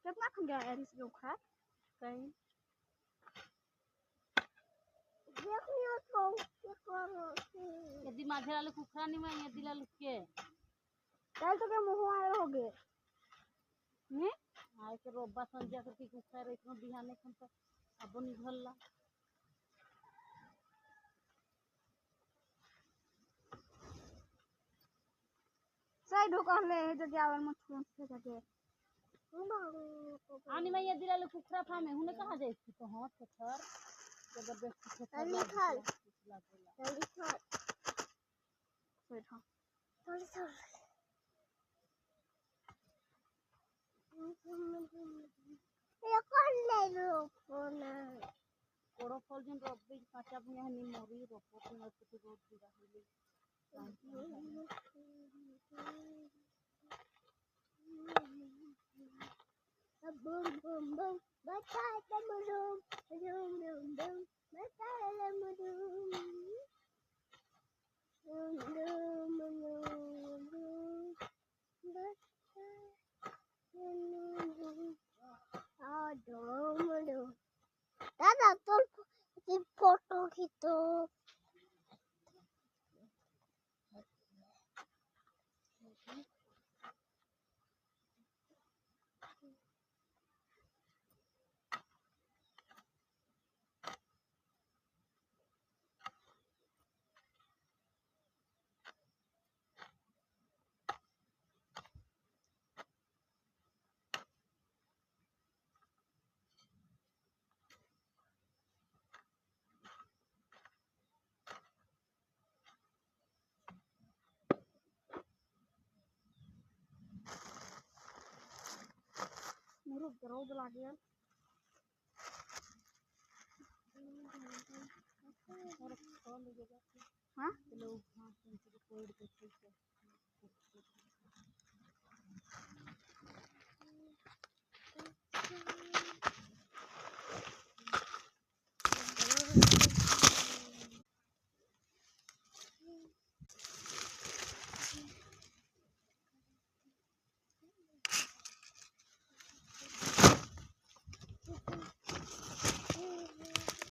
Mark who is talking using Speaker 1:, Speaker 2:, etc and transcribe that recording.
Speaker 1: कितना खा गया है इसको खा कहीं यदि माझे लाल कुखरा नहीं मैं यदि लाल के कल तो के मुंह आए हो गए ने आए के रोबा संजा के कुखरा रे इतना बिहाने खन तो अब निभलला सही दुकान ले जो जावल मत से जाके आनी मैं यदि लाल कुखरा फामे हुने कहां जाई थी तो हां सर जबरदस्ती से लिखल लिखल बैठा थोड़ी ये कौन ले लो फोन कोड़ो फल जन रब्बी काचा बुया नि मोरी रोपो न कुछ रोड दिरा होली बूम बूम बूम बता तमरूम रूम रूम रूम बता तमरूम रूम रूम रूम दादा तो फोटो खींचो मुरुक रोड लागे हाँ लोग हाँ कोई